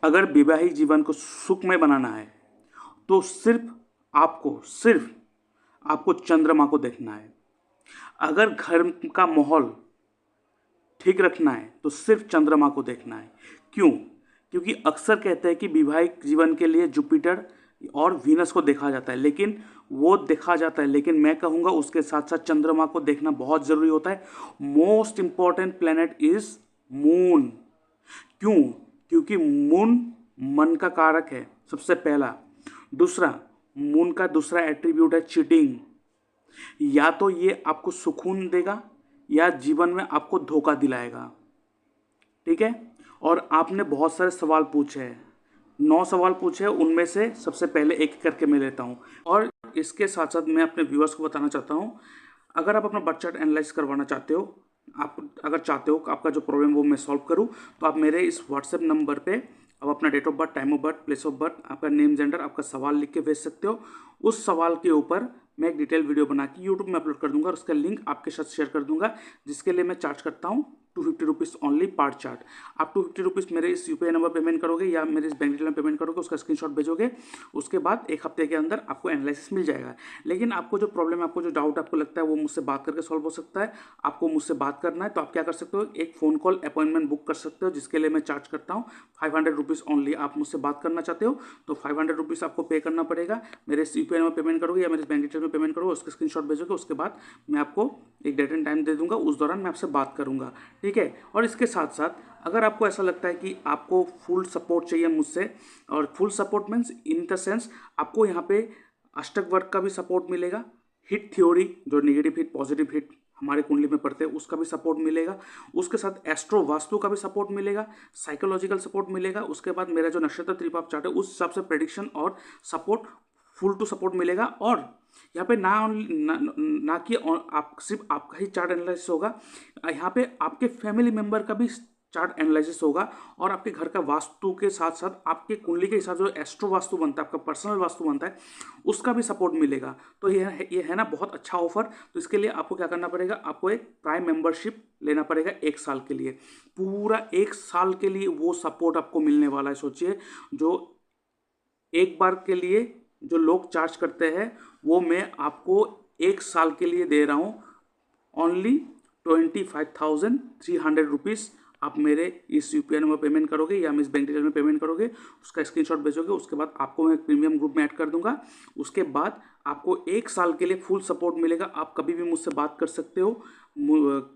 अगर वैवाहिक जीवन को सुखमय बनाना है तो सिर्फ आपको चंद्रमा को देखना है। अगर घर का माहौल ठीक रखना है तो सिर्फ चंद्रमा को देखना है। क्यों? क्योंकि अक्सर कहते हैं कि वैवाहिक जीवन के लिए जुपिटर और वीनस को देखा जाता है, लेकिन मैं कहूँगा उसके साथ साथ चंद्रमा को देखना बहुत ज़रूरी होता है। Most important planet is moon. क्यों? क्योंकि मून मन का कारक है, सबसे पहला। दूसरा, मून का दूसरा एट्रीब्यूट है चीटिंग। या तो ये आपको सुकून देगा या जीवन में आपको धोखा दिलाएगा। ठीक है? और आपने बहुत सारे सवाल पूछे हैं, 9 सवाल पूछे हैं, उनमें से सबसे पहले एक करके मैं लेता हूँ। और इसके साथ साथ मैं अपने व्यूअर्स को बताना चाहता हूँ, अगर आप अपना बर्थ चार्ट एनालाइज करवाना चाहते हो, आप अगर चाहते हो कि आपका जो प्रॉब्लम वो मैं सॉल्व करूँ, तो आप मेरे इस व्हाट्सएप नंबर पे आप अपना date of birth, time of birth, place of birth, आपका नेम, जेंडर, आपका सवाल लिख के भेज सकते हो। उस सवाल के ऊपर मैं एक डिटेल वीडियो बना के यूट्यूब में अपलोड कर दूंगा और उसका लिंक आपके साथ शेयर कर दूंगा, जिसके लिए मैं चार्ज करता हूँ 250 रुपीज़ ओनली पर चार्ट। आप 250 रुपीज़ मेरे इस यूपीआई नंबर पेमेंट करोगे या मेरे इस बैंक डिटेल में पेमेंट करोगे, उसका स्क्रीनशॉट भेजोगे, उसके बाद 1 हफ्ते के अंदर आपको एनालिसिस मिल जाएगा। लेकिन आपको जो प्रॉब्लम है, आपको जो डाउट आपको लगता है, वो मुझसे बात करके सॉल्व हो सकता है। आपको मुझसे बात करना है तो आप क्या कर सकते हो, एक फ़ोन कॉल अपॉइंटमेंट बुक कर सकते हो, जिसके लिए मैं चार्ज करता हूँ 500 रुपीज़ ओनली। आप मुझसे बात करना चाहते हो तो 500 रुपीज़ आपको पे करना पड़ेगा। मेरे इस यूपीआई नंबर पेमेंट करोगे या मेरे बैंक डिटेल में पेमेंट करोगे, उसका स्क्रीनशॉट भेजोगे, उसके बाद मैं आपको एक डेट एंड टाइम दे दूंगा, उस दौरान मैं आपसे बात करूंगा। ठीक है? और इसके साथ साथ अगर आपको ऐसा लगता है कि आपको फुल सपोर्ट चाहिए मुझसे, और full support means in the sense आपको यहाँ पे अष्टक वर्ग का भी सपोर्ट मिलेगा, हिट थ्योरी जो नेगेटिव हिट पॉजिटिव हिट हमारे कुंडली में पढ़ते हैं उसका भी सपोर्ट मिलेगा, उसके साथ एस्ट्रो वास्तु का भी सपोर्ट मिलेगा, साइकोलॉजिकल सपोर्ट मिलेगा, उसके बाद मेरा जो नक्षत्र त्रिपाप चार्ट है उस हिसाब से प्रेडिक्शन और सपोर्ट, फुल टू सपोर्ट मिलेगा। और यहाँ पे ना कि आप सिर्फ आपका ही चार्ट एनालिसिस होगा, यहाँ पे आपके फैमिली मेंबर का भी चार्ट एनालिसिस होगा, और आपके घर का वास्तु के साथ साथ आपके कुंडली के हिसाब से जो एस्ट्रो वास्तु बनता है, आपका पर्सनल वास्तु बनता है, उसका भी सपोर्ट मिलेगा। तो ये है ना बहुत अच्छा ऑफर। तो इसके लिए आपको क्या करना पड़ेगा, आपको एक प्राइम मेंबरशिप लेना पड़ेगा 1 साल के लिए। पूरा 1 साल के लिए वो सपोर्ट आपको मिलने वाला है। सोचिए, जो एक बार के लिए जो लोग चार्ज करते हैं वो मैं आपको 1 साल के लिए दे रहा हूँ ओनली 25,300 रुपीज़। आप मेरे इस यूपीआई नंबर पेमेंट करोगे या इस बैंक डिटेल में पेमेंट करोगे, उसका स्क्रीनशॉट भेजोगे, उसके बाद आपको मैं प्रीमियम ग्रुप में ऐड कर दूंगा। उसके बाद आपको 1 साल के लिए फुल सपोर्ट मिलेगा। आप कभी भी मुझसे बात कर सकते हो,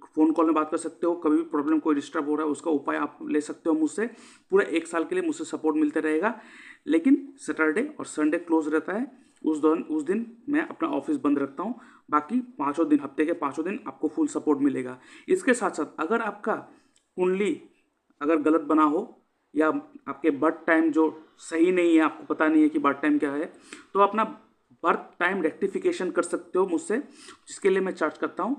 फ़ोन कॉल में बात कर सकते हो, कभी भी प्रॉब्लम कोई डिस्टर्ब हो रहा है उसका उपाय आप ले सकते हो मुझसे। पूरा 1 साल के लिए मुझसे सपोर्ट मिलता रहेगा। लेकिन सैटरडे और संडे क्लोज रहता है, उस दिन मैं अपना ऑफिस बंद रखता हूँ। बाकी 5 दिन, हफ्ते के 5 दिन आपको फुल सपोर्ट मिलेगा। इसके साथ साथ अगर आपका कुंडली अगर गलत बना हो या आपके बर्थ टाइम जो सही नहीं है, आपको पता नहीं है कि बर्थ टाइम क्या है, तो अपना बर्थ टाइम रेक्टिफिकेशन कर सकते हो मुझसे, जिसके लिए मैं चार्ज करता हूँ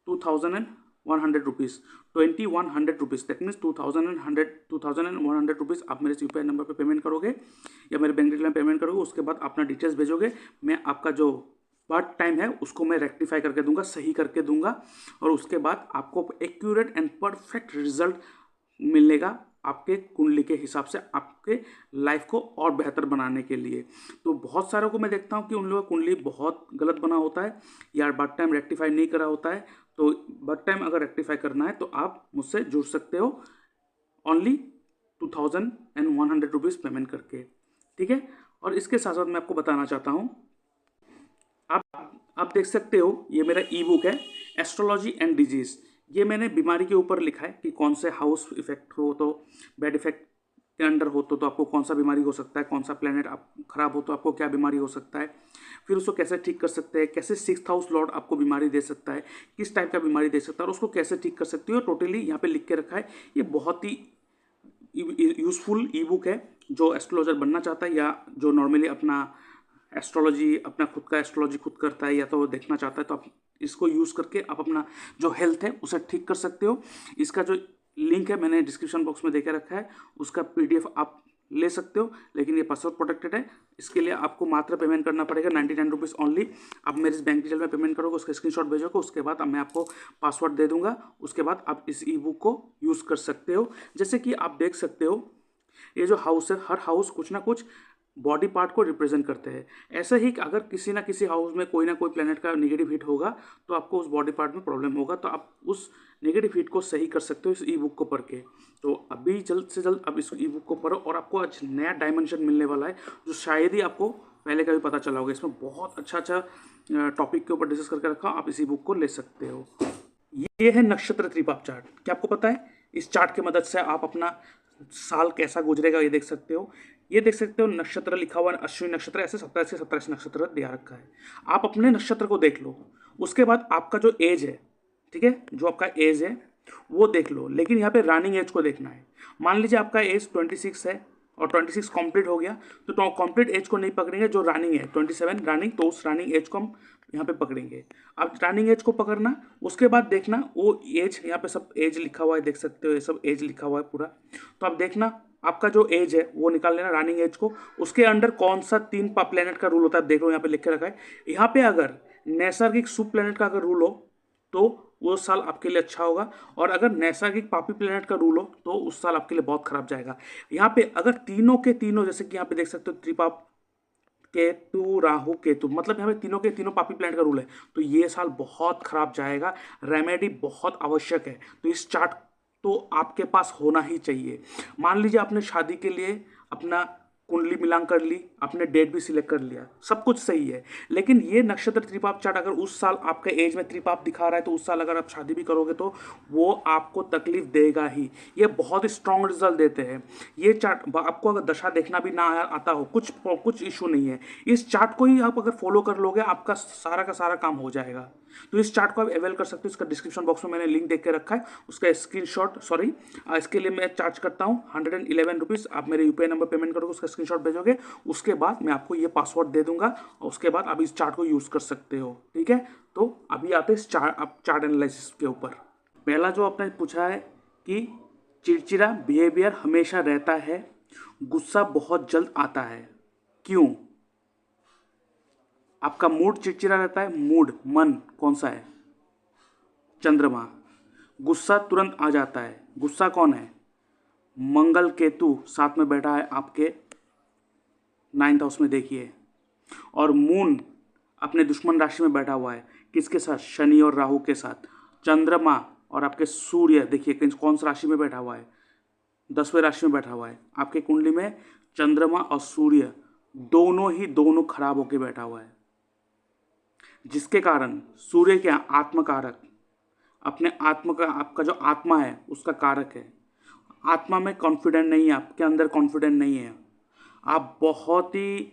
2,100 rupees, 2,100 rupees. That means 2,100 rupees आप मेरे यूपीआई नंबर पर पेमेंट करोगे या मेरे बैंक डिटेल में पेमेंट करोगे। उसके बाद अपना डिटेल्स भेजोगे, मैं आपका जो बर्थ टाइम है उसको मैं रेक्टिफाई करके दूंगा, सही करके दूंगा, और उसके बाद आपको एक्यूरेट एंड परफेक्ट रिजल्ट मिलेगा आपके कुंडली के हिसाब से, आपके लाइफ को और बेहतर बनाने के लिए। तो बहुत सारों को मैं देखता हूँ कि उन लोगों का कुंडली बहुत गलत बना होता है या बर्थ टाइम रेक्टिफाई नहीं करा होता है। तो बर्थ टाइम अगर रेक्टिफाई करना है तो आप मुझसे जुड़ सकते हो ओनली 2,100 रुपीज़ पेमेंट करके। ठीक है? और इसके साथ साथ मैं आपको बताना चाहता हूँ, आप देख सकते हो ये मेरा ई बुक है, एस्ट्रोलॉजी एंड डिजीज़। ये मैंने बीमारी के ऊपर लिखा है कि कौन से हाउस इफेक्ट हो तो, बैड इफेक्ट के अंडर हो तो आपको कौन सा बीमारी हो सकता है, कौन सा प्लेनेट आप खराब हो तो आपको क्या बीमारी हो सकता है, फिर उसको कैसे ठीक कर सकते हैं, कैसे 6th हाउस लॉर्ड आपको बीमारी दे सकता है, किस टाइप का बीमारी दे सकता है और उसको कैसे ठीक कर सकते हो, टोटली यहाँ पे लिख के रखा है। ये बहुत ही यूज़फुल ई बुक है। जो एस्ट्रोलॉजर बनना चाहता है या जो नॉर्मली अपना एस्ट्रोलॉजी, अपना खुद का एस्ट्रोलॉजी खुद करता है या तो वो देखना चाहता है, तो आप इसको यूज़ करके आप अपना जो हेल्थ है उसे ठीक कर सकते हो। इसका जो लिंक है मैंने डिस्क्रिप्शन बॉक्स में देके रखा है, उसका PDF आप ले सकते हो। लेकिन ये पासवर्ड प्रोटेक्टेड है, इसके लिए आपको मात्र पेमेंट करना पड़ेगा 99 रुपीज़ ओनली। आप मेरे इस बैंक डिटेल में पेमेंट करोगे, उसका स्क्रीनशॉट भेजोगे, उसके बाद मैं आपको पासवर्ड दे दूंगा। उसके बाद आप इस ई बुक को यूज़ कर सकते हो। जैसे कि आप देख सकते हो ये जो हाउस है, हर हाउस कुछ ना कुछ बॉडी पार्ट को रिप्रेजेंट करते हैं। ऐसे ही अगर किसी ना किसी हाउस में कोई ना कोई प्लेनेट का नेगेटिव हिट होगा तो आपको उस बॉडी पार्ट में प्रॉब्लम होगा, तो आप उस नेगेटिव हिट को सही कर सकते हो इस ई बुक को पढ़ के। तो अभी जल्द से जल्द अब इस ई बुक को पढ़ो और आपको आज नया डायमेंशन मिलने वाला है जो शायद ही आपको पहले कभी पता चला होगा। इसमें बहुत अच्छा टॉपिक के ऊपर डिस्कस करके रखा, आप इसी बुक को ले सकते हो। ये है नक्षत्र त्रिपाप चार्ट। क्या आपको पता है इस चार्ट की मदद से आप अपना साल कैसा गुजरेगा ये देख सकते हो। ये देख सकते हो नक्षत्र लिखा हुआ, अश्विनी नक्षत्र, ऐसे 27 से 27 नक्षत्र दिया रखा है। आप अपने नक्षत्र को देख लो, उसके बाद आपका जो एज है, ठीक है, जो आपका एज है वो देख लो, लेकिन यहाँ पे रनिंग एज को देखना है। मान लीजिए आपका एज 26 है और 26 कंप्लीट हो गया, तो कंप्लीट एज को नहीं पकड़ेंगे, जो रनिंग है 27 रनिंग, तो उस रनिंग एज को हम यहाँ पे पकड़ेंगे। अब रनिंग एज को पकड़ना, उसके बाद देखना वो एज, यहाँ पे सब एज लिखा हुआ है, देख सकते हो ये सब एज लिखा हुआ है पूरा। तो आप देखना आपका जो एज है वो निकाल लेना रनिंग एज को, उसके अंडर कौन सा 3 प्लेनेट का रूल होता है देख लो, यहाँ पे लिख के रखा है। यहाँ पे अगर नैसर्गिक शुभ प्लेनेट का अगर रूल हो तो वो साल आपके लिए अच्छा होगा, और अगर नैसर्गिक पापी प्लेनेट का रूल हो तो उस साल आपके लिए बहुत खराब जाएगा। यहाँ पे अगर तीनों के तीनों, जैसे कि यहाँ पे देख सकते हो त्रिपाप, केतु, राहु, केतु, मतलब यहाँ पे तीनों के तीनों पापी प्लेनेट का रूल है, तो ये साल बहुत खराब जाएगा। रेमेडी बहुत आवश्यक है, तो इस चार्ट तो आपके पास होना ही चाहिए। मान लीजिए आपने शादी के लिए अपना कुंडली मिलान कर ली, आपने डेट भी सिलेक्ट कर लिया, सब कुछ सही है, लेकिन ये नक्षत्र त्रिपाप चार्ट अगर उस साल आपके एज में त्रिपाप दिखा रहा है तो उस साल अगर आप शादी भी करोगे तो वो आपको तकलीफ देगा ही। ये बहुत स्ट्रॉन्ग रिजल्ट देते हैं ये चार्ट। आपको अगर दशा देखना भी ना आता हो, कुछ इशू नहीं है, इस चार्ट को ही आप अगर फॉलो कर लोगे आपका सारा का सारा काम हो जाएगा। तो इस चार्ट को आप अवेल कर सकते हो, इसका डिस्क्रिप्शन बॉक्स में मैंने लिंक देख के रखा है, उसका स्क्रीनशॉट, सॉरी इसके लिए मैं चार्ज करता हूँ 111 रुपीज़। आप मेरे यूपीआई नंबर पेमेंट करोगे, उसका स्क्रीनशॉट भेजोगे, उसके बाद मैं आपको ये पासवर्ड दे दूंगा और उसके बाद आप इस चार्ट को यूज़ कर सकते हो, ठीक है। तो अभी आते हैं इस चार्ट एनालिसिस के ऊपर। पहला जो आपने पूछा है कि चिड़चिड़ा बिहेवियर हमेशा रहता है, गुस्सा बहुत जल्द आता है, क्यों? आपका मूड चिड़चिड़ा रहता है, मूड मन कौन सा है? चंद्रमा। गुस्सा तुरंत आ जाता है, गुस्सा कौन है? मंगल केतु साथ में बैठा है आपके 9th हाउस में, देखिए। और मून अपने दुश्मन राशि में बैठा हुआ है, किसके साथ? शनि और राहु के साथ। चंद्रमा और आपके सूर्य देखिए कौन सा राशि में बैठा हुआ है? 10वें राशि में बैठा हुआ है। आपके कुंडली में चंद्रमा और सूर्य दोनों खराब होके बैठा हुआ है, जिसके कारण सूर्य क्या? आत्मकारक, अपने आत्मा का, आपका जो आत्मा है उसका कारक है। आत्मा में कॉन्फिडेंट नहीं है, आपके अंदर कॉन्फिडेंट नहीं है, आप बहुत ही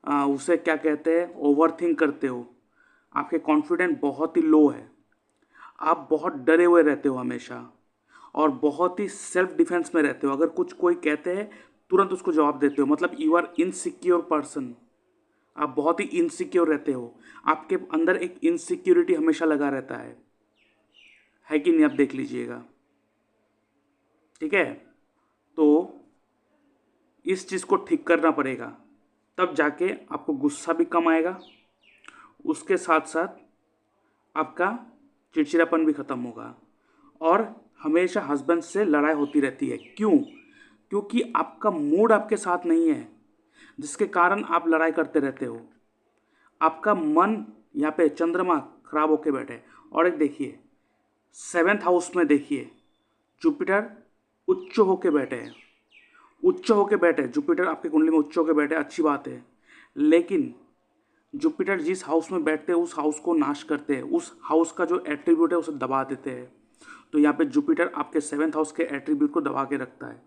उसे क्या कहते हैं, ओवर थिंक करते हो, आपके कॉन्फिडेंट बहुत ही लो है, आप बहुत डरे हुए रहते हो हमेशा, और बहुत ही सेल्फ डिफेंस में रहते हो। अगर कुछ कोई कहते हैं तुरंत उसको जवाब देते हो, मतलब यू आर इनसिक्योर पर्सन, आप बहुत ही इनसिक्योर रहते हो, आपके अंदर एक इनसिक्योरिटी हमेशा लगा रहता है कि नहीं? आप देख लीजिएगा, ठीक है। तो इस चीज़ को ठीक करना पड़ेगा, तब जाके आपको गुस्सा भी कम आएगा, उसके साथ साथ आपका चिड़चिड़ापन भी ख़त्म होगा। और हमेशा हस्बैंड से लड़ाई होती रहती है, क्यों? क्योंकि आपका मूड आपके साथ नहीं है, जिसके कारण आप लड़ाई करते रहते हो। आपका मन, यहाँ पे चंद्रमा खराब होके बैठे। और एक देखिए 7th हाउस में देखिए जुपिटर उच्च होके बैठे हैं, उच्च होके बैठे, जुपिटर आपके कुंडली में उच्च होके बैठे, अच्छी बात है, लेकिन जुपिटर जिस हाउस में बैठते हैं उस हाउस को नाश करते हैं, उस हाउस का जो एट्रीब्यूट है उसे दबा देते हैं। तो यहाँ पे जुपिटर आपके 7th हाउस के एट्रीब्यूट को दबा के रखता है,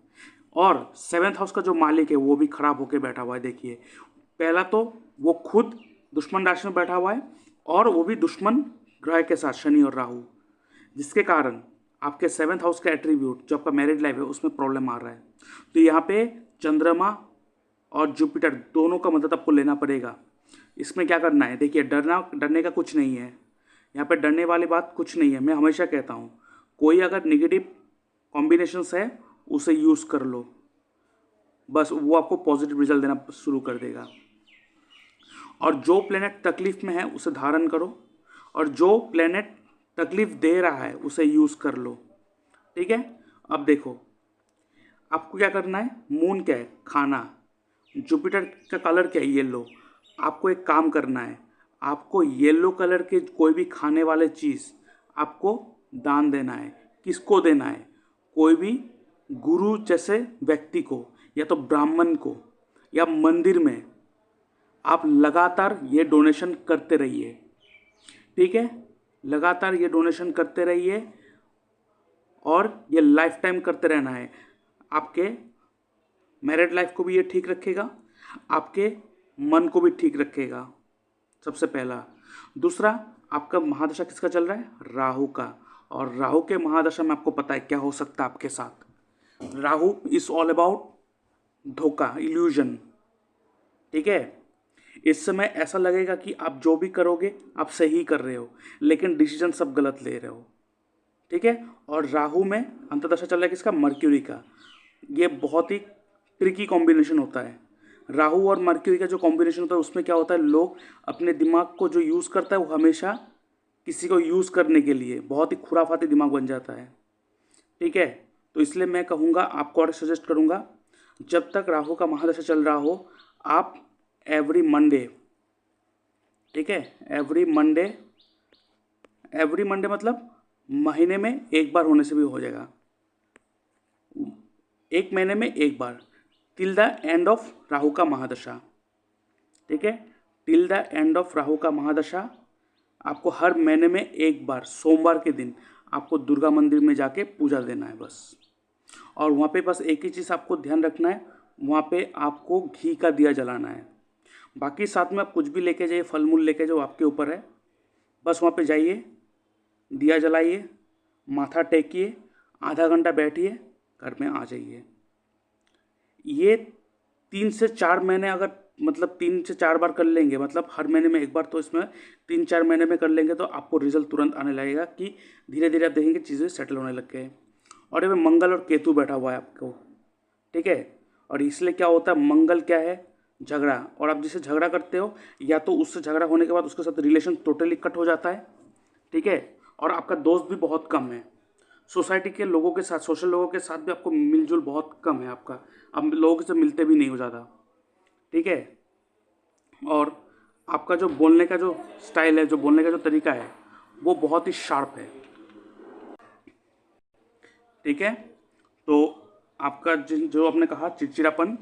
और 7th हाउस का जो मालिक है वो भी खराब होके बैठा हुआ है। देखिए पहला तो वो खुद दुश्मन राशि में बैठा हुआ है, और वो भी दुश्मन ग्रह के साथ, शनि और राहु, जिसके कारण आपके 7th हाउस का एट्रीब्यूट जो आपका मैरिड लाइफ है उसमें प्रॉब्लम आ रहा है। तो यहाँ पे चंद्रमा और जुपिटर दोनों का मदद आपको लेना पड़ेगा। इसमें क्या करना है? देखिए डरने का कुछ नहीं है, यहाँ पे डरने वाली बात कुछ नहीं है। मैं हमेशा कहता हूँ कोई अगर नेगेटिव कॉम्बिनेशंस है उसे यूज़ कर लो, बस वो आपको पॉजिटिव रिजल्ट देना शुरू कर देगा। और जो प्लेनेट तकलीफ में है उसे धारण करो, और जो प्लेनेट तकलीफ दे रहा है उसे यूज़ कर लो, ठीक है। अब देखो आपको क्या करना है, मून क्या है, खाना, जुपिटर का कलर क्या है, येलो। आपको एक काम करना है, आपको येलो कलर के कोई भी खाने वाले चीज़ आपको दान देना है। किसको देना है, कोई भी गुरु जैसे व्यक्ति को, या तो ब्राह्मण को, या मंदिर में। आप लगातार ये डोनेशन करते रहिए, ठीक है, लगातार ये डोनेशन करते रहिए, और ये लाइफ टाइम करते रहना है। आपके मैरिड लाइफ को भी ये ठीक रखेगा, आपके मन को भी ठीक रखेगा, सबसे पहला। दूसरा, आपका महादशा किसका चल रहा है, राहु का। और राहु के महादशा में आपको पता है क्या हो सकता है आपके साथ। राहु इज ऑल अबाउट धोखा, इल्यूजन, ठीक है। इस समय ऐसा लगेगा कि आप जो भी करोगे आप सही कर रहे हो, लेकिन डिसीजन सब गलत ले रहे हो, ठीक है। और राहु में अंतर्दशा चल रहा है किसका, मर्क्यूरी का। ये बहुत ही ट्रिकी कॉम्बिनेशन होता है। राहु और मर्क्यूरी का जो कॉम्बिनेशन होता है उसमें क्या होता है, लोग अपने दिमाग को जो यूज़ करता है वो हमेशा किसी को यूज़ करने के लिए बहुत ही खुराफाती दिमाग बन जाता है, ठीक है। तो इसलिए मैं कहूँगा, आपको और सजेस्ट करूँगा, जब तक राहु का महादशा चल रहा हो, आप एवरी मंडे, ठीक है, एवरी मंडे मतलब महीने में एक बार होने से भी हो जाएगा, एक महीने में एक बार, till the end of Rahu का महादशा, ठीक है, till the end of Rahu का महादशा। आपको हर महीने में एक बार सोमवार के दिन आपको दुर्गा मंदिर में जाके पूजा देना है बस। और वहाँ पे बस एक ही चीज़ आपको ध्यान रखना है, वहाँ पे आपको घी का दिया जलाना है। बाकी साथ में आप कुछ भी लेके जाइए, फल मूल लेके जाओ, आपके ऊपर है। बस वहाँ पे जाइए, दिया जलाइए, माथा टेकिए, आधा घंटा बैठिए, घर में आ जाइए। ये 3 से 4 महीने अगर मतलब 3 से 4 बार कर लेंगे, मतलब हर महीने में एक बार, तो इसमें 3-4 महीने में कर लेंगे तो आपको रिजल्ट तुरंत आने लगेगा कि धीरे धीरे आप देखेंगे चीज़ें सेटल होने लग गए। और ये मंगल और केतु बैठा हुआ है आपको, ठीक है। और इसलिए क्या होता है, मंगल क्या है, झगड़ा। और आप जिससे झगड़ा करते हो, या तो उससे झगड़ा होने के बाद उसके साथ रिलेशन टोटली कट हो जाता है, ठीक है। और आपका दोस्त भी बहुत कम है, सोसाइटी के लोगों के साथ, सोशल लोगों के साथ भी आपको मिलजुल बहुत कम है आपका, आप लोगों से मिलते भी नहीं हो ज़्यादा, ठीक है। और आपका जो बोलने का जो स्टाइल है, जो बोलने का जो तरीका है, वो बहुत ही शार्प है, ठीक है। तो आपका जो आपने कहा चिड़चिड़ापन,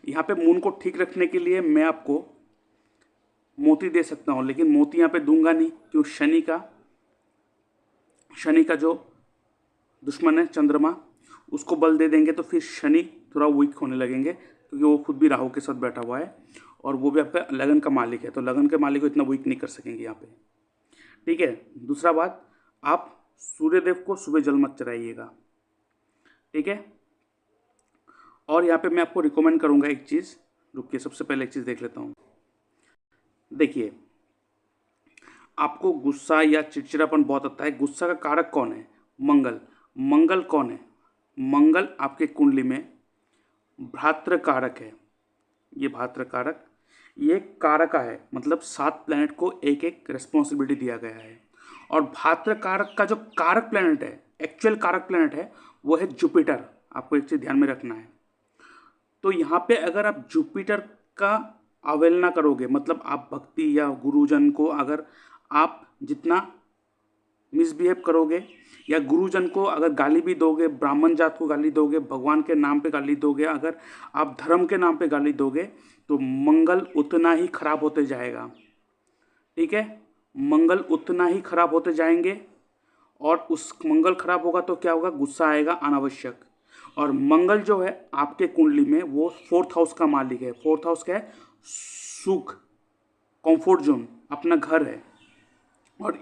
यहाँ पे मून को ठीक रखने के लिए मैं आपको मोती दे सकता हूँ, लेकिन मोती यहाँ पे दूंगा नहीं, क्यों, शनि का जो दुश्मन है चंद्रमा, उसको बल दे देंगे तो फिर शनि थोड़ा वीक होने लगेंगे, क्योंकि वो खुद भी राहु के साथ बैठा हुआ है और वो भी आपका लगन का मालिक है, तो लगन के मालिक को इतना वीक नहीं कर सकेंगे यहाँ पे, ठीक है। दूसरा बात, आप सूर्यदेव को सुबह जल मत चढ़ाइएगा, ठीक है। और यहाँ पे मैं आपको रिकमेंड करूँगा एक चीज़, रुकिए सबसे पहले एक चीज़ देख लेता हूँ। देखिए, आपको गुस्सा या चिड़चिड़ापन बहुत आता है। गुस्सा का कारक कौन है, मंगल। मंगल कौन है, मंगल आपके कुंडली में भ्रातृ कारक है। ये भ्रातृ कारक, ये कारका है, मतलब 7 प्लैनेट को एक एक रिस्पॉन्सिबिलिटी दिया गया है। और भ्रातृ कारक का जो कारक प्लैनेट है, एक्चुअल कारक प्लैनेट है, वो है जुपिटर। आपको एक चीज़ ध्यान में रखना है। तो यहाँ पे अगर आप जुपिटर का अवहेलना करोगे, मतलब आप भक्ति या गुरुजन को अगर आप जितना मिसबिहेव करोगे, या गुरुजन को अगर गाली भी दोगे, ब्राह्मण जात को गाली दोगे, भगवान के नाम पे गाली दोगे, अगर आप धर्म के नाम पे गाली दोगे, तो मंगल उतना ही खराब होते जाएगा, ठीक है। मंगल उतना ही खराब होते जाएंगे, और उस मंगल खराब होगा तो क्या होगा, गुस्सा आएगा अनावश्यक। और मंगल जो है आपके कुंडली में वो 4th हाउस का मालिक है। 4th हाउस क्या है, सुख, कंफर्ट जोन, अपना घर है। और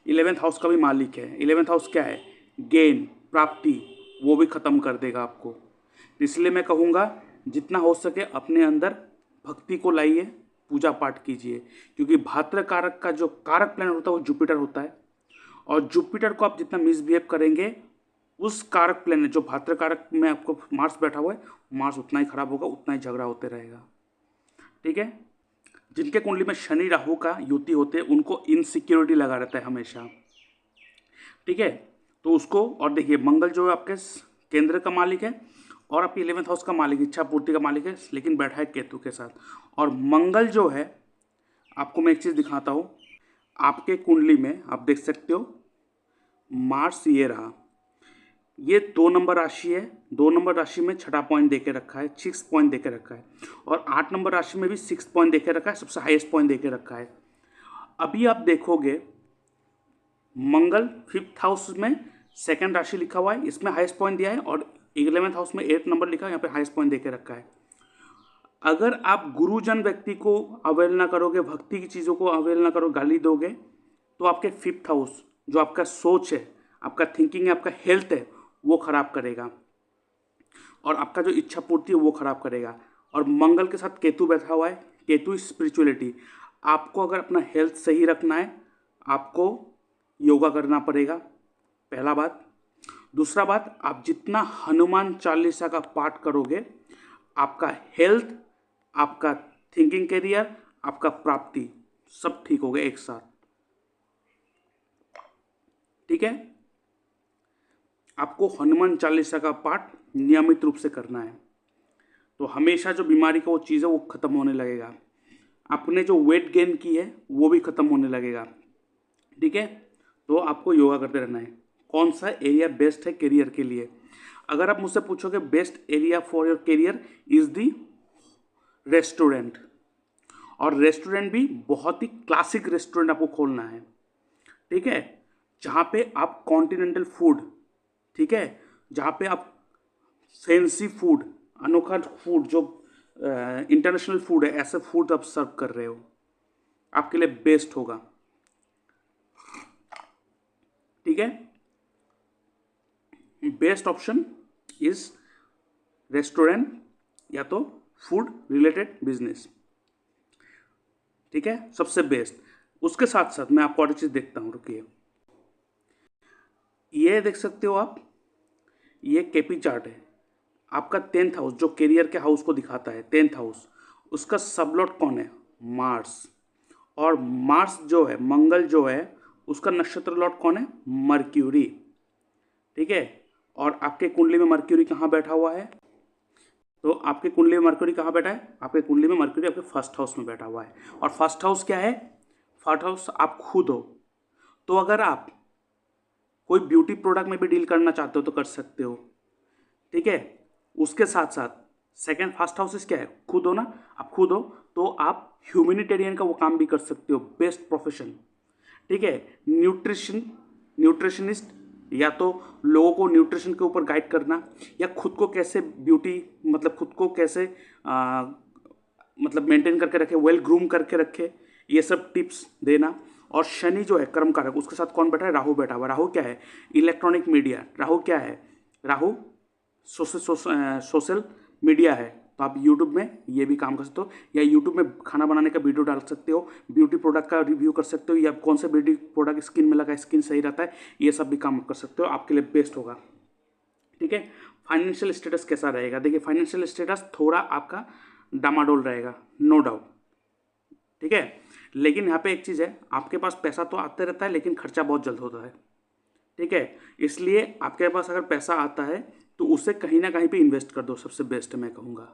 11th हाउस का भी मालिक है। 11th हाउस क्या है, गेन, प्राप्ति, वो भी ख़त्म कर देगा आपको। इसलिए मैं कहूँगा जितना हो सके अपने अंदर भक्ति को लाइए, पूजा पाठ कीजिए, क्योंकि भाद्र कारक का जो कारक प्लैनेट होता है वो जुपिटर होता है। और जुपिटर को आप जितना मिसबिहेव करेंगे, उस कारक प्लैनेट जो भाद्र कारक में आपको मार्स बैठा हुआ है, मार्स उतना ही खराब होगा, उतना ही झगड़ा होते रहेगा, ठीक है। जिनके कुंडली में शनि राहु का युति होते हैं उनको इनसिक्योरिटी लगा रहता है हमेशा, ठीक है। तो उसको, और देखिए मंगल जो है आपके केंद्र का मालिक है, और आपकी 11th हाउस का मालिक, इच्छा पूर्ति का मालिक है, लेकिन बैठा है केतु के साथ। और मंगल जो है, आपको मैं एक चीज़ दिखाता हूँ, आपके कुंडली में आप देख सकते हो मार्स ये रहा, ये 2 नंबर राशि है, 2 नंबर राशि में 6 पॉइंट देके रखा है, 6 पॉइंट देके रखा है, और 8 नंबर राशि में भी 6 पॉइंट देके रखा है, सबसे हाईएस्ट पॉइंट देके रखा है। अभी आप देखोगे मंगल 5th हाउस में सेकंड राशि लिखा हुआ है, इसमें हाईएस्ट पॉइंट दिया है, और 11th हाउस में 8 नंबर लिखा है, यहाँ पे हाईएस्ट पॉइंट देके रखा है। अगर आप गुरुजन व्यक्ति को अवहेलना करोगे, भक्ति की चीज़ों को अवहेलना करोगे, गाली दोगे, तो आपके 5th हाउस जो आपका सोच है, आपका थिंकिंग है, आपका हेल्थ है, वो खराब करेगा, और आपका जो इच्छा पूर्ति है वो खराब करेगा। और मंगल के साथ केतु बैठा हुआ है, केतु स्पिरिचुअलिटी। आपको अगर अपना हेल्थ सही रखना है, आपको योगा करना पड़ेगा, पहला बात। दूसरा बात, आप जितना हनुमान चालीसा का पाठ करोगे, आपका हेल्थ, आपका थिंकिंग कैरियर, आपका प्राप्ति सब ठीक होगा एक साथ। ठीक है, आपको हनुमान चालीसा का पाठ नियमित रूप से करना है, तो हमेशा जो बीमारी का वो चीज़ है वो खत्म होने लगेगा। आपने जो वेट गेन की है वो भी खत्म होने लगेगा। ठीक है, तो आपको योगा करते रहना है। कौन सा एरिया बेस्ट है करियर के लिए? अगर आप मुझसे पूछोगे best area for your career is the restaurant, और रेस्टोरेंट भी बहुत ही क्लासिक रेस्टोरेंट आपको खोलना है। ठीक है, जहाँ पे आप कॉन्टिनेंटल फूड, ठीक है, जहाँ पे आप फैंसी फूड, अनोखा फूड, जो इंटरनेशनल फूड है, ऐसे फूड आप सर्व कर रहे हो, आपके लिए बेस्ट होगा। ठीक है, बेस्ट ऑप्शन इज रेस्टोरेंट या तो फूड रिलेटेड बिजनेस। ठीक है, सबसे बेस्ट। उसके साथ साथ मैं आपको और चीज़ देखता हूँ, रुकिए, ये देख सकते हो आप, ये केपी चार्ट है आपका 10th हाउस, जो करियर के हाउस को दिखाता है 10th हाउस, उसका सबलॉट कौन है? मार्स। और मार्स जो है, मंगल जो है, उसका नक्षत्र लॉट कौन है? मर्क्यूरी। ठीक है, और आपके कुंडली में मर्क्यूरी कहाँ बैठा हुआ है? तो आपके कुंडली में मर्क्यूरी कहाँ बैठा है? आपके कुंडली में मर्क्यूरी आपके फर्स्ट हाउस में बैठा हुआ है। और फर्स्ट हाउस क्या है? फर्स्ट हाउस आप खुद हो। तो अगर आप कोई ब्यूटी प्रोडक्ट में भी डील करना चाहते हो तो कर सकते हो। ठीक है, उसके साथ साथ सेकंड फर्स्ट हाउस क्या है? खुद हो ना, आप खुद हो, तो आप ह्यूमैनिटेरियन का वो काम भी कर सकते हो, बेस्ट प्रोफेशन। ठीक है, न्यूट्रिशनिस्ट, या तो लोगों को न्यूट्रिशन के ऊपर गाइड करना, या खुद को कैसे ब्यूटी, मतलब खुद को कैसे मतलब मेंटेन करके रखे, वेल ग्रूम करके रखे, ये सब टिप्स देना। और शनि जो है कर्म कारक, उसके साथ कौन बैठा है? राहु बैठा हुआ। राहु क्या है? Electronic media. राहु क्या है? राहु सोशल मीडिया है। तो आप यूट्यूब में ये भी काम कर सकते हो, या यूट्यूब में खाना बनाने का वीडियो डाल सकते हो, ब्यूटी प्रोडक्ट का रिव्यू कर सकते हो, या कौन सा ब्यूटी प्रोडक्ट स्किन में लगा, स्किन सही रहता है, ये सब भी काम कर सकते हो, आपके लिए बेस्ट होगा। ठीक है, फाइनेंशियल स्टेटस कैसा रहेगा? देखिए, फाइनेंशियल स्टेटस थोड़ा आपका डामाडोल रहेगा, नो डाउट। ठीक है, लेकिन यहाँ पे एक चीज़ है, आपके पास पैसा तो आते रहता है, लेकिन खर्चा बहुत जल्द होता है। ठीक है, इसलिए आपके पास अगर पैसा आता है तो उसे कहीं ना कहीं पे इन्वेस्ट कर दो, सबसे बेस्ट मैं कहूँगा।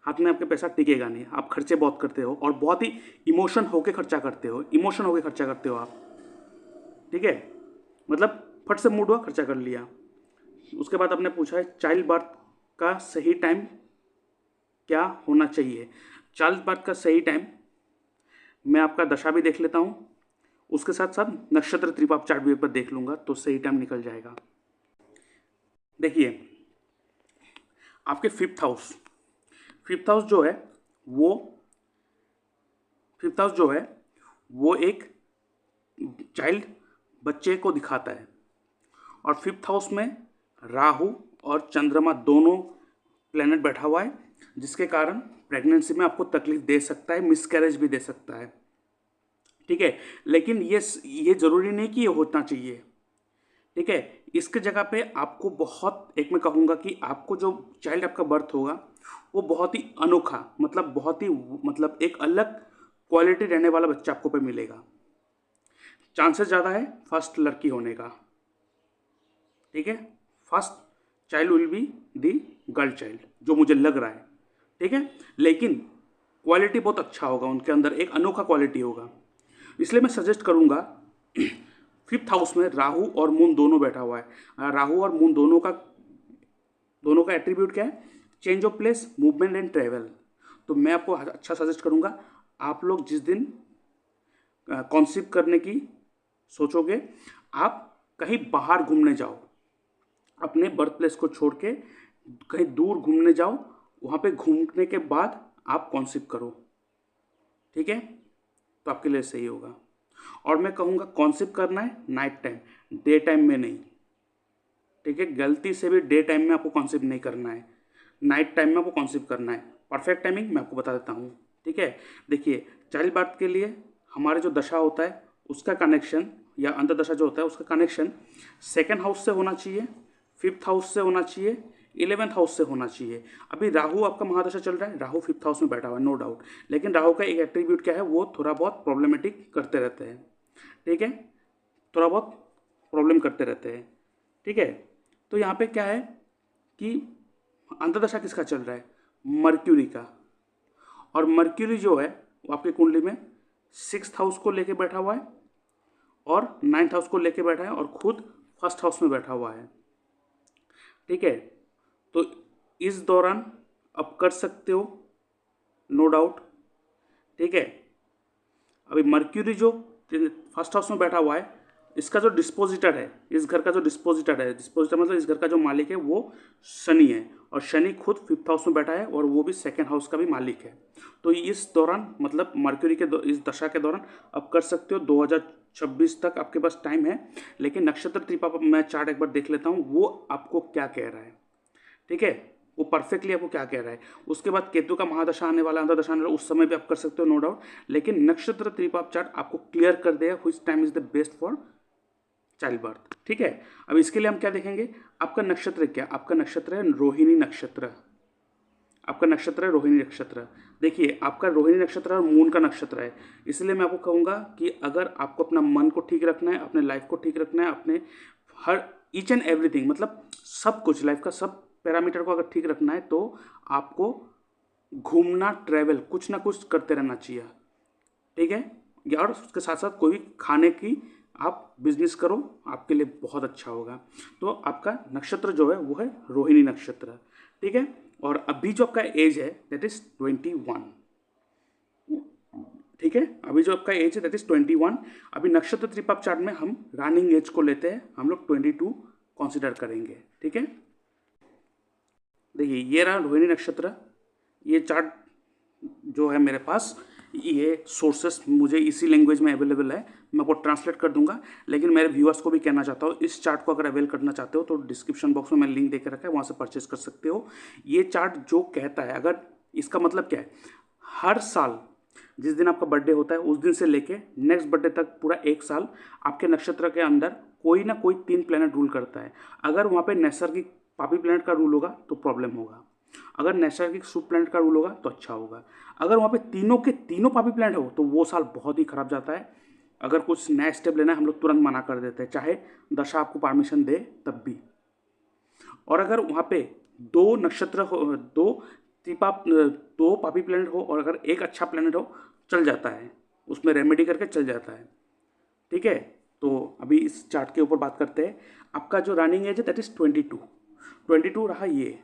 हाथ में आपके पैसा टिकेगा नहीं, आप खर्चे बहुत करते हो, और बहुत ही इमोशन होके खर्चा करते हो, इमोशन होके खर्चा करते हो आप। ठीक है, मतलब फट से मूड हुआ, खर्चा कर लिया। उसके बाद आपने पूछा है चाइल्ड बर्थ का सही टाइम क्या होना चाहिए? चाइल्ड बर्थ का सही टाइम, मैं आपका दशा भी देख लेता हूँ, उसके साथ साथ नक्षत्र त्रिपाप चार्ट भी एक बार देख लूँगा, तो सही टाइम निकल जाएगा। देखिए, आपके फिफ्थ हाउस जो है वो, फिफ्थ हाउस जो है वो एक चाइल्ड, बच्चे को दिखाता है, और फिफ्थ हाउस में राहु और चंद्रमा दोनों प्लेनेट बैठा हुआ है, जिसके कारण प्रेगनेंसी में आपको तकलीफ दे सकता है, मिसकैरेज भी दे सकता है। ठीक है, लेकिन ये ज़रूरी नहीं कि ये होना चाहिए। ठीक है, इसके जगह पे आपको बहुत, एक मैं कहूँगा कि आपको जो चाइल्ड आपका बर्थ होगा वो बहुत ही अनोखा, मतलब बहुत ही, मतलब एक अलग क्वालिटी रहने वाला बच्चा आपको पे मिलेगा। चांसेस ज़्यादा है फर्स्ट लड़की होने का। ठीक है, first child will be the girl child, जो मुझे लग रहा है, ठीक है। लेकिन क्वालिटी बहुत अच्छा होगा, उनके अंदर एक अनोखा क्वालिटी होगा, इसलिए मैं सजेस्ट करूँगा। फिफ्थ हाउस में राहु और मून दोनों बैठा हुआ है। राहु और मून दोनों का एट्रीब्यूट क्या है? Change of place, movement and travel. तो मैं आपको अच्छा सजेस्ट करूँगा, आप लोग जिस दिन कॉन्सीव करने की सोचोगे, आप कहीं बाहर घूमने जाओ, अपने बर्थ प्लेस को छोड़ के कहीं दूर घूमने जाओ, वहाँ पे घूमने के बाद आप कॉन्सीव करो, ठीक है, तो आपके लिए सही होगा। और मैं कहूँगा कॉन्सीव करना है नाइट टाइम, डे टाइम में नहीं, ठीक है। गलती से भी डे टाइम में आपको कॉन्सीव नहीं करना है, नाइट टाइम में आपको कॉन्सीव करना है। परफेक्ट टाइमिंग मैं आपको बता देता हूँ, ठीक है। देखिए, चाइल्ड बर्थ के लिए हमारे जो दशा होता है उसका कनेक्शन, या अंतर्दशा जो होता है उसका कनेक्शन सेकेंड हाउस से होना चाहिए, फिफ्थ हाउस से होना चाहिए, 11th हाउस से होना चाहिए। अभी राहु आपका महादशा चल रहा है, राहु फिफ्थ हाउस में बैठा हुआ है, नो डाउट। लेकिन राहु का एक एट्रीब्यूट क्या है? वो थोड़ा बहुत प्रॉब्लमेटिक करते रहते हैं, ठीक है, थोड़ा बहुत प्रॉब्लम करते रहते हैं, ठीक है। तो यहाँ पे क्या है कि अंतर्दशा किसका चल रहा है? मर्क्यूरी का। और मर्क्यूरी जो है वो आपकी कुंडली में 6th हाउस को लेके बैठा हुआ है और 9th हाउस को लेके बैठा है और खुद फर्स्ट हाउस में बैठा हुआ है, ठीक है। तो इस दौरान आप कर सकते हो, नो डाउट, ठीक है। अभी मर्क्यूरी जो फर्स्ट हाउस में बैठा हुआ है, इसका जो डिस्पोजिटर है, इस घर का जो डिस्पोजिटर है, डिस्पोजिटर मतलब इस घर का जो मालिक है वो शनि है, और शनि खुद फिफ्थ हाउस में बैठा है और वो भी सेकेंड हाउस का भी मालिक है। तो इस दौरान मतलब मर्क्यूरी के इस दशा के दौरान आप कर सकते हो, 2026 तक आपके पास टाइम है। लेकिन नक्षत्र त्रिपा मैं चार्ट एक बार देख लेता हूँ, वो आपको क्या कह रहा है, ठीक है, वो परफेक्टली आपको क्या कह रहा है। उसके बाद केतु का महादशा आने वाला, अंतर्दशा आने वाला, उस समय भी आप कर सकते हो, नो डाउट। लेकिन नक्षत्र त्रिपाप चार्ट आपको क्लियर कर देगा which time is the best for child birth, ठीक है। अब इसके लिए हम क्या देखेंगे, आपका नक्षत्र क्या? आपका नक्षत्र है रोहिणी नक्षत्र, आपका नक्षत्र है रोहिणी नक्षत्र। देखिए, आपका रोहिणी नक्षत्र और मून का नक्षत्र है, इसलिए मैं आपको कहूँगा कि अगर आपको अपना मन को ठीक रखना है, अपने लाइफ को ठीक रखना है, अपने हर ईच एंड एवरीथिंग मतलब सब कुछ लाइफ का सब पैरामीटर को अगर ठीक रखना है, तो आपको घूमना, ट्रैवल, कुछ ना कुछ करते रहना चाहिए, ठीक है। या और उसके साथ साथ कोई भी खाने की आप बिजनेस करो, आपके लिए बहुत अच्छा होगा। तो आपका नक्षत्र जो है वो है रोहिणी नक्षत्र, ठीक है। और अभी जो आपका एज है दैट इज 21, ठीक है। अभी जो आपका एज है दैट इज 21। अभी नक्षत्र त्रिपाप चार्ट में हम रनिंग एज को लेते हैं, हम लोग 22 कंसिडर करेंगे, ठीक है। देखिए, ये रहा रोहिणी नक्षत्र। ये चार्ट जो है मेरे पास, ये सोर्सेस मुझे इसी लैंग्वेज में अवेलेबल है, मैं आपको ट्रांसलेट कर दूंगा। लेकिन मेरे व्यूअर्स को भी कहना चाहता हूँ, इस चार्ट को अगर अवेल करना चाहते हो तो डिस्क्रिप्शन बॉक्स में मैंने लिंक दे के रखा है, वहाँ से परचेज कर सकते हो। ये चार्ट जो कहता है, अगर इसका मतलब क्या है, हर साल जिस दिन आपका बर्थडे होता है उस दिन से लेके नेक्स्ट बर्थडे तक पूरा एक साल आपके नक्षत्र के अंदर कोई ना कोई 3 प्लैनेट रूल करता है। अगर वहाँ पे नैसर्गिक पापी प्लैनेट का रूल होगा तो प्रॉब्लम होगा, अगर नैसर्गिक शुभ प्लैनेट का रूल होगा तो अच्छा होगा। अगर वहाँ पे तीनों के तीनों पापी प्लैनेट हो तो वो साल बहुत ही खराब जाता है। अगर कुछ नया स्टेप लेना है हम लोग तुरंत मना कर देते हैं, चाहे दशा आपको परमिशन दे तब भी। और अगर वहाँ पे 2 नक्षत्र हो, 2 पापी प्लैनेट हो और अगर एक अच्छा प्लैनेट हो, चल जाता है, उसमें रेमेडी करके चल जाता है, ठीक है। तो अभी इस चार्ट के ऊपर बात करते हैं। आपका जो रनिंग एज है दैट इज 22 रहा ये।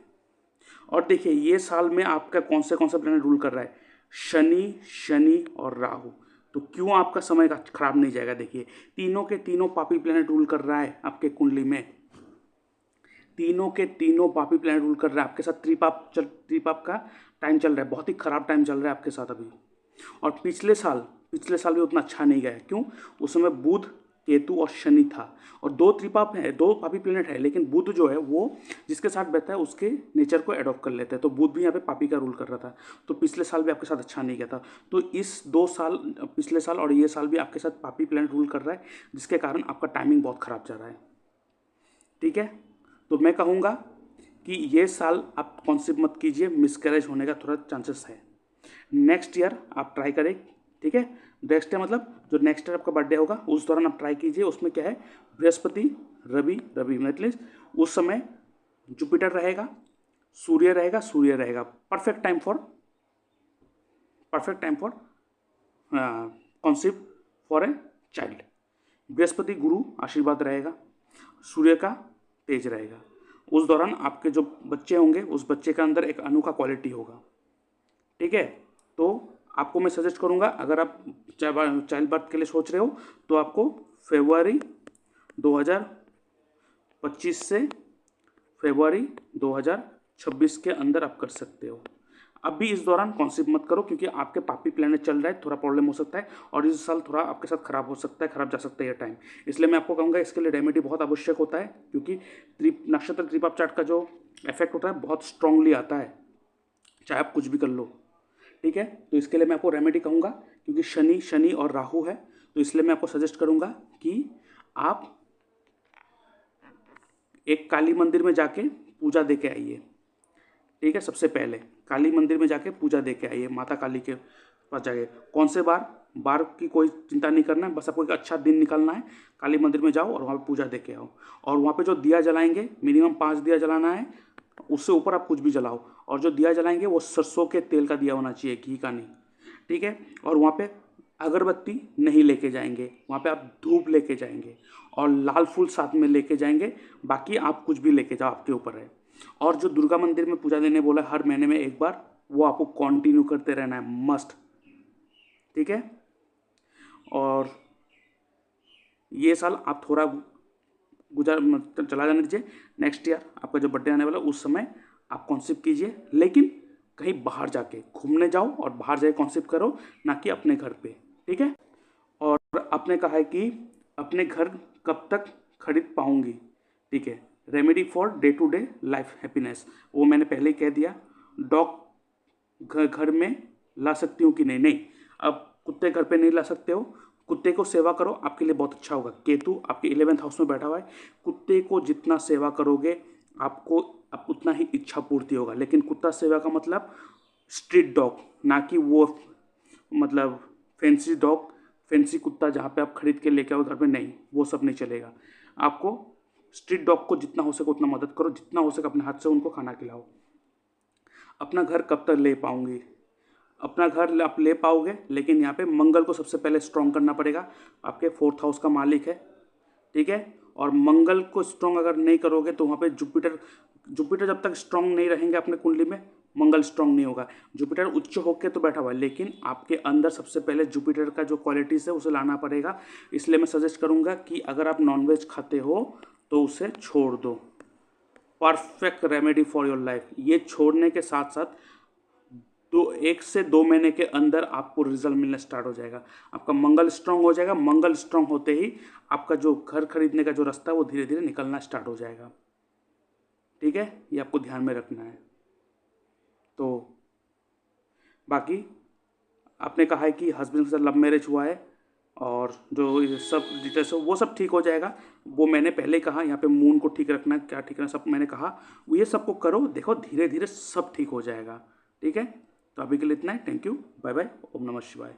और देखिए, ये साल में आपका कौन सा प्लैनेट रूल कर रहा है? शनि और राहु। तो क्यों आपका समय का खराब नहीं जाएगा? देखिए, तीनों के तीनों पापी प्लैनेट रूल कर रहा है आपके कुंडली में, तीनों के तीनों पापी प्लैनेट रूल कर रहा है आपके साथ। त्रिपाप का टाइम चल रहा है, बहुत ही खराब टाइम चल रहा है आपके साथ अभी। और पिछले साल भी उतना अच्छा नहीं गया। क्यों? उस समय बुध, केतु और शनि था, और 2 त्रिपाप है, 2 पापी प्लेनेट है, लेकिन बुध जो है वो जिसके साथ बैठता है उसके नेचर को एडॉप्ट कर लेते हैं। तो बुध भी यहाँ पे पापी का रूल कर रहा था, तो पिछले साल भी आपके साथ अच्छा नहीं गया था। तो इस 2 साल, पिछले साल और ये साल भी आपके साथ पापी प्लेनेट रूल कर रहा है, जिसके कारण आपका टाइमिंग बहुत खराब जा रहा है, ठीक है। तो मैं कहूँगा कि ये साल आप कॉन्सिव मत कीजिए, मिसकैरेज होने का थोड़ा चांसेस है। नेक्स्ट ईयर आप ट्राई करें, ठीक है। नेक्स्ट ईयर मतलब जो नेक्स्ट ईयर आपका बर्थडे होगा उस दौरान आप ट्राई कीजिए। उसमें क्या है, बृहस्पति, रवि मतलब उस समय जुपिटर रहेगा, सूर्य रहेगा, सूर्य रहेगा। Perfect time for conceive for a child. Brihaspati Guru आशीर्वाद रहेगा, सूर्य का तेज रहेगा। उस दौरान आपके जो बच्चे होंगे उस बच्चे के अंदर एक अनोखा क्वालिटी होगा। ठीक है, तो आपको मैं सजेस्ट करूंगा, अगर आप चाइल्ड बर्थ के लिए सोच रहे हो तो आपको फरवरी 2025 से फरवरी 2026 के अंदर आप कर सकते हो। अभी इस दौरान कॉन्सीव मत करो, क्योंकि आपके पापी प्लैनेट चल रहा है, थोड़ा प्रॉब्लम हो सकता है और इस साल थोड़ा आपके साथ खराब हो सकता है, खराब जा सकता है ये टाइम। इसलिए मैं आपको कहूँगा इसके लिए रेमेडी बहुत आवश्यक होता है, क्योंकि नक्षत्र त्रिपाप चार्ट का जो इफेक्ट होता है बहुत स्ट्रांगली आता है, चाहे आप कुछ भी कर लो। ठीक है, तो इसके लिए मैं आपको रेमेडी कहूँगा, क्योंकि शनि और राहु है, तो इसलिए मैं आपको सजेस्ट करूँगा कि आप एक काली मंदिर में जाके पूजा दे के आइए। ठीक है, सबसे पहले काली मंदिर में जाके पूजा दे के आइए, माता काली के पास जाइए। कौन से बार की कोई चिंता नहीं करना है, बस आपको एक अच्छा दिन निकालना है, काली मंदिर में जाओ और वहाँ पे पूजा दे के आओ। और वहाँ पे जो दिया जलाएंगे मिनिमम 5 दिया जलाना है, उससे ऊपर आप कुछ भी जलाओ। और जो दिया जलाएंगे वो सरसों के तेल का दिया होना चाहिए, घी का नहीं। ठीक है, और वहाँ पे अगरबत्ती नहीं लेके जाएंगे, वहाँ पे आप धूप लेके जाएंगे और लाल फूल साथ में लेके जाएंगे। बाकी आप कुछ भी लेके जाओ, आपके ऊपर है। और जो दुर्गा मंदिर में पूजा देने बोला हर महीने में एक बार, वो आपको कंटिन्यू करते रहना है, मस्ट। ठीक है, और ये साल आप थोड़ा चला जाने दीजिए। नेक्स्ट ईयर आपका जो बर्थडे आने वाला उस समय आप कॉन्सेप्ट कीजिए, लेकिन कहीं बाहर जाके घूमने जाओ और बाहर जाके कॉन्सेप्ट करो, ना कि अपने घर पे। ठीक है, और आपने कहा है कि अपने घर कब तक खरीद पाऊंगी। ठीक है, remedy for day to day life happiness, वो मैंने पहले ही कह दिया। डॉग घर में ला सकती हूँ कि नहीं? नहीं, अब कुत्ते घर पे नहीं ला सकते हो। कुत्ते को सेवा करो, आपके लिए बहुत अच्छा होगा। केतु आपके 11th हाउस में बैठा हुआ है, कुत्ते को जितना सेवा करोगे आपको अब उतना ही इच्छा पूर्ति होगा। लेकिन कुत्ता सेवा का मतलब स्ट्रीट डॉग, ना कि वो मतलब फैंसी डॉग, फैंसी कुत्ता जहाँ पे आप खरीद के लेके आओ घर पे, नहीं, वो सब नहीं चलेगा। आपको स्ट्रीट डॉग को जितना हो सके उतना मदद करो, जितना हो सके अपने हाथ से उनको खाना खिलाओ। अपना घर कब तक ले पाऊंगी? अपना घर आप ले पाओगे, लेकिन यहाँ पे मंगल को सबसे पहले स्ट्रॉन्ग करना पड़ेगा। आपके 4th हाउस का मालिक है। ठीक है, और मंगल को स्ट्रॉन्ग अगर नहीं करोगे तो वहाँ पे जुपिटर जब तक स्ट्रॉन्ग नहीं रहेंगे अपने कुंडली में, मंगल स्ट्रॉन्ग नहीं होगा। जुपिटर उच्च होकर तो बैठा हुआ है, लेकिन आपके अंदर सबसे पहले जुपिटर का जो क्वालिटीज़ है उसे लाना पड़ेगा। इसलिए मैं सजेस्ट करूँगा कि अगर आप नॉनवेज खाते हो तो उसे छोड़ दो। Perfect remedy for your life. ये छोड़ने के साथ साथ 1 से 2 महीने के अंदर आपको रिजल्ट मिलना स्टार्ट हो जाएगा। आपका मंगल स्ट्रांग हो जाएगा। मंगल स्ट्रांग होते ही आपका जो घर खरीदने का जो रास्ता है वो धीरे धीरे निकलना स्टार्ट हो जाएगा। ठीक है, ये आपको ध्यान में रखना है। तो बाकी आपने कहा है कि हस्बैंड के साथ लव मैरिज हुआ है और जो ये सब डिटेल्स है वो सब ठीक हो जाएगा। वो मैंने पहले ही कहा, यहाँ पे मून को ठीक रखना, क्या ठीक रखना, सब मैंने कहा। वो ये सबको करो, देखो धीरे धीरे सब ठीक हो जाएगा। ठीक है, तो अभी के लिए इतना है। थैंक यू, बाय बाय, ओम नमः शिवाय।